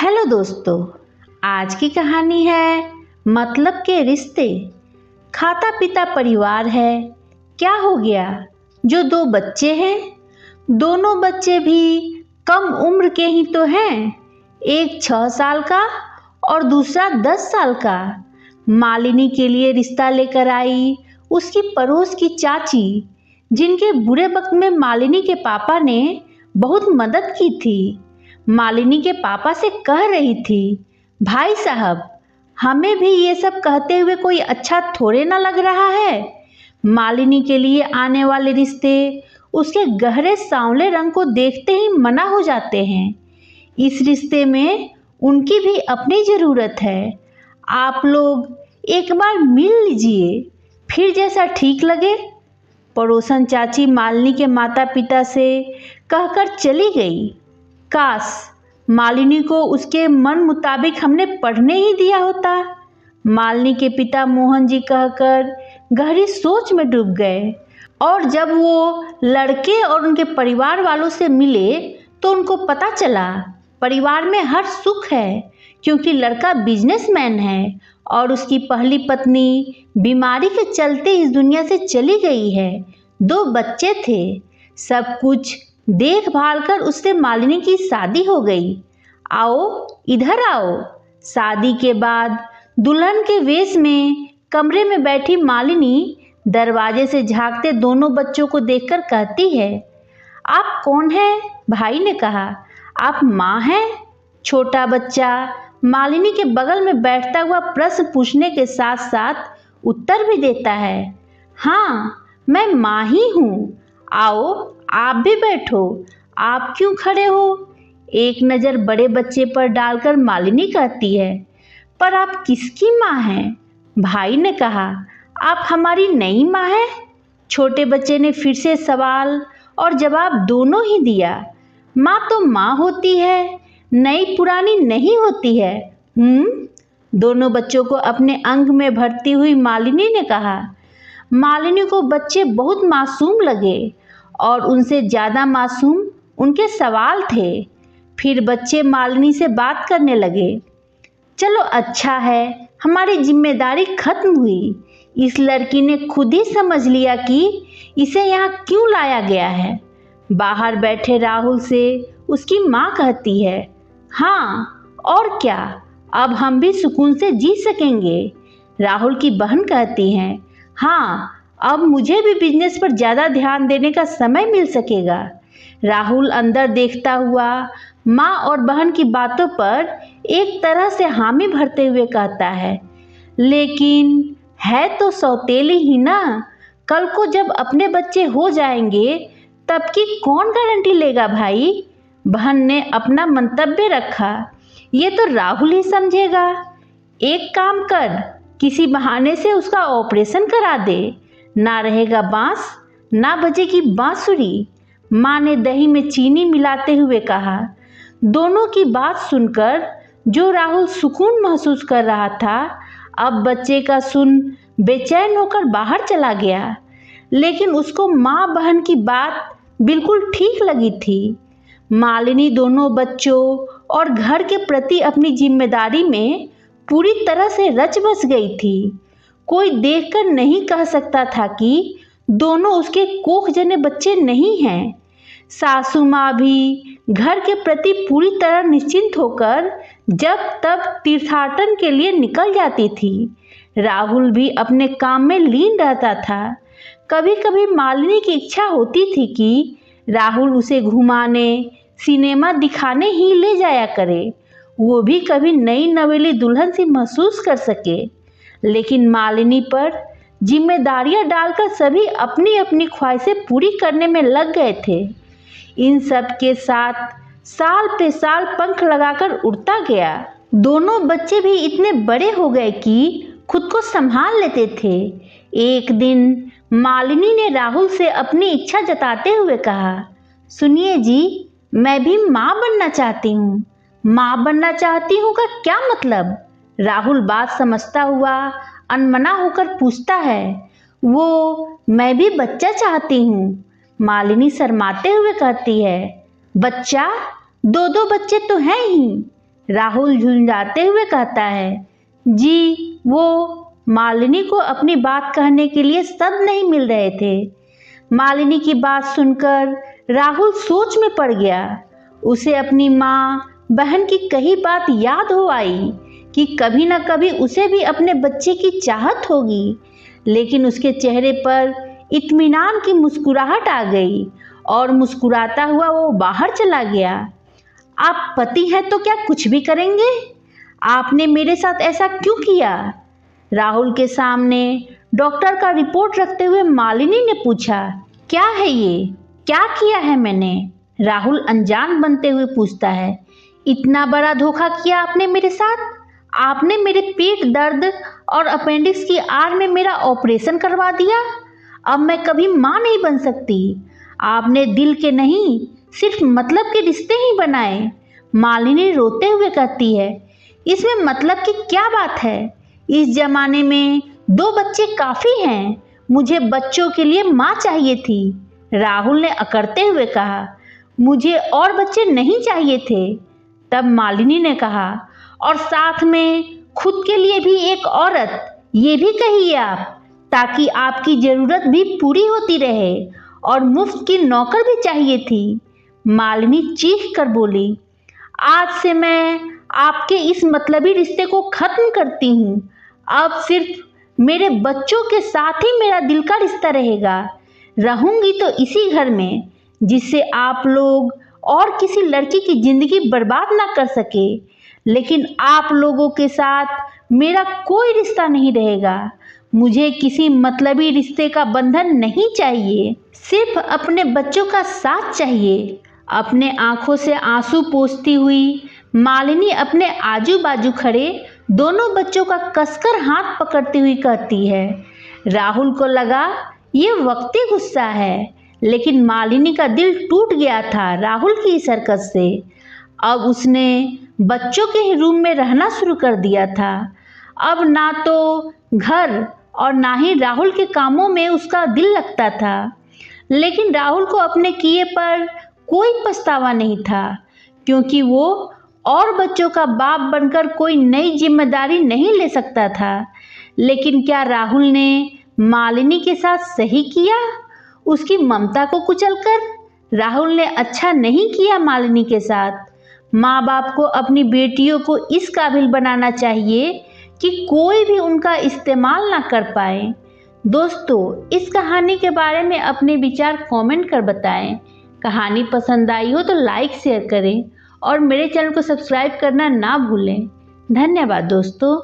Hello दोस्तों, आज की कहानी है मतलब के रिश्ते। खाता पीता परिवार है। क्या हो गया जो दो बच्चे हैं, दोनों बच्चे भी कम उम्र के ही तो हैं। एक 6 साल का और दूसरा 10 साल का। मालिनी के लिए रिश्ता लेकर आई उसकी पड़ोस की चाची, जिनके बुरे वक्त में मालिनी के पापा ने बहुत मदद की थी। मालिनी के पापा से कह रही थी, भाई साहब, हमें भी ये सब कहते हुए कोई अच्छा थोड़े ना लग रहा है। मालिनी के लिए आने वाले रिश्ते उसके गहरे सांवले रंग को देखते ही मना हो जाते हैं। इस रिश्ते में उनकी भी अपनी ज़रूरत है। आप लोग एक बार मिल लीजिए, फिर जैसा ठीक लगे। पड़ोसन चाची मालिनी के माता पिता से कहकर चली गई। काश मालिनी को उसके मन मुताबिक हमने पढ़ने ही दिया होता। मालिनी के पिता मोहन जी कहकर गहरी सोच में डूब गए और जब वो लड़के और उनके परिवार वालों से मिले तो उनको पता चला परिवार में हर सुख है, क्योंकि लड़का बिजनेसमैन है और उसकी पहली पत्नी बीमारी के चलते इस दुनिया से चली गई है। 2 बच्चे थे। सब कुछ देखभाल कर उससे मालिनी की शादी हो गई। आओ इधर आओ। शादी के बाद दुल्हन के वेश में कमरे में बैठी मालिनी दरवाजे से झांकते दोनों बच्चों को देखकर कहती है, आप कौन हैं? भाई ने कहा, आप माँ हैं? छोटा बच्चा मालिनी के बगल में बैठता हुआ प्रश्न पूछने के साथ साथ उत्तर भी देता है, हाँ मैं माँ ही हूँ। आओ आप भी बैठो। आप क्यों खड़े हो? एक नज़र बड़े बच्चे पर डालकर मालिनी कहती है, पर आप किसकी माँ हैं? भाई ने कहा, आप हमारी नई माँ हैं। छोटे बच्चे ने फिर से सवाल और जवाब दोनों ही दिया। माँ तो माँ होती है, नई पुरानी नहीं होती है। दोनों बच्चों को अपने अंग में भरती हुई मालिनी ने कहा। मालिनी को बच्चे बहुत मासूम लगे और उनसे ज़्यादा मासूम उनके सवाल थे। फिर बच्चे मालिनी से बात करने लगे। चलो अच्छा है, हमारी जिम्मेदारी खत्म हुई। इस लड़की ने खुद ही समझ लिया कि इसे यहाँ क्यों लाया गया है। बाहर बैठे राहुल से उसकी माँ कहती है, हाँ और क्या, अब हम भी सुकून से जी सकेंगे। राहुल की बहन कहती हैं, हाँ अब मुझे भी बिजनेस पर ज़्यादा ध्यान देने का समय मिल सकेगा। राहुल अंदर देखता हुआ माँ और बहन की बातों पर एक तरह से हामी भरते हुए कहता है, लेकिन है तो सौतेली ही ना। कल को जब अपने बच्चे हो जाएंगे तब की कौन गारंटी लेगा भाई? बहन ने अपना मंतव्य रखा, ये तो राहुल ही समझेगा। एक काम कर, किसी बहाने से उसका ऑपरेशन करा दे। ना रहेगा बांस, ना बजेगी बांसुरी। माँ ने दही में चीनी मिलाते हुए कहा। दोनों की बात सुनकर जो राहुल सुकून महसूस कर रहा था, अब बच्चे का सुन बेचैन होकर बाहर चला गया। लेकिन उसको माँ बहन की बात बिल्कुल ठीक लगी थी। मालिनी दोनों बच्चों और घर के प्रति अपनी जिम्मेदारी में पूरी तरह से रच बस गई थी। कोई देखकर नहीं कह सकता था कि दोनों उसके कोख जने बच्चे नहीं हैं। सासू माँ भी घर के प्रति पूरी तरह निश्चिंत होकर जब तब तीर्थाटन के लिए निकल जाती थी। राहुल भी अपने काम में लीन रहता था। कभी कभी मालिनी की इच्छा होती थी कि राहुल उसे घुमाने, सिनेमा दिखाने ही ले जाया करे, वो भी कभी नई नवेली दुल्हन सी महसूस कर सके। लेकिन मालिनी पर जिम्मेदारियां डालकर सभी अपनी अपनी ख्वाहिशें पूरी करने में लग गए थे। इन सब के साथ साल पे साल पंख लगाकर उड़ता गया। दोनों बच्चे भी इतने बड़े हो गए कि खुद को संभाल लेते थे। एक दिन मालिनी ने राहुल से अपनी इच्छा जताते हुए कहा, सुनिए जी, मैं भी माँ बनना चाहती हूँ। माँ बनना चाहती हूँ का क्या मतलब? राहुल बात समझता हुआ अनमना होकर पूछता है। वो मैं भी बच्चा चाहती हूँ। मालिनी शर्माते हुए कहती है, बच्चा? 2 बच्चे तो हैं ही। राहुल झुंझाते हुए कहता है, जी वो मालिनी को अपनी बात कहने के लिए शब्द नहीं मिल रहे थे। मालिनी की बात सुनकर राहुल सोच में पड़ गया। उसे अपनी माँ बहन की कही बात याद हो आई कि कभी न कभी उसे भी अपने बच्चे की चाहत होगी, लेकिन उसके चेहरे पर इत्मीनान की मुस्कुराहट आ गई और मुस्कुराता हुआ वो बाहर चला गया। आप पति हैं तो क्या कुछ भी करेंगे? आपने मेरे साथ ऐसा क्यों किया? राहुल के सामने डॉक्टर का रिपोर्ट रखते हुए मालिनी ने पूछा, क्या है ये? क्या किया है मैंने? राहुल अनजान बनते हुए पूछता है, इतना बड़ा धोखा किया आपने मेरे साथ? आपने मेरे पेट दर्द और अपेंडिक्स की आड़ में मेरा ऑपरेशन करवा दिया। अब मैं कभी माँ नहीं बन सकती। आपने दिल के नहीं, सिर्फ मतलब के रिश्ते ही बनाए। मालिनी रोते हुए कहती है, इसमें मतलब की क्या बात है? इस जमाने में 2 बच्चे काफ़ी हैं। मुझे बच्चों के लिए माँ चाहिए थी। राहुल ने अकड़ते हुए कहा, मुझे और बच्चे नहीं चाहिए थे। तब मालिनी ने कहा, और साथ में खुद के लिए भी एक औरत, ये भी कहिए आप, ताकि आपकी ज़रूरत भी पूरी होती रहे। और मुफ्त की नौकर भी चाहिए थी। मालिनी चीख कर बोली, आज से मैं आपके इस मतलबी रिश्ते को ख़त्म करती हूँ। अब सिर्फ मेरे बच्चों के साथ ही मेरा दिल का रिश्ता रहेगा। रहूँगी तो इसी घर में, जिससे आप लोग और किसी लड़की की ज़िंदगी बर्बाद ना कर सके। लेकिन आप लोगों के साथ मेरा कोई रिश्ता नहीं रहेगा। मुझे किसी मतलबी रिश्ते का बंधन नहीं चाहिए। सिर्फ अपने बच्चों का साथ चाहिए। अपने आंखों से आंसू पोंछती हुई मालिनी अपने आजू बाजू खड़े दोनों बच्चों का कसकर हाथ पकड़ती हुई कहती है। राहुल को लगा ये वक्ती गुस्सा है, लेकिन मालिनी का दिल टूट गया था राहुल की इस हरकत से। अब उसने बच्चों के ही रूम में रहना शुरू कर दिया था। अब ना तो घर और ना ही राहुल के कामों में उसका दिल लगता था। लेकिन राहुल को अपने किए पर कोई पछतावा नहीं था, क्योंकि वो और बच्चों का बाप बनकर कोई नई जिम्मेदारी नहीं ले सकता था। लेकिन क्या राहुल ने मालिनी के साथ सही किया? उसकी ममता को कुचलकर राहुल ने अच्छा नहीं किया मालिनी के साथ। माँ बाप को अपनी बेटियों को इस काबिल बनाना चाहिए कि कोई भी उनका इस्तेमाल ना कर पाए। दोस्तों, इस कहानी के बारे में अपने विचार कमेंट कर बताएं। कहानी पसंद आई हो तो लाइक शेयर करें और मेरे चैनल को सब्सक्राइब करना ना भूलें। धन्यवाद दोस्तों।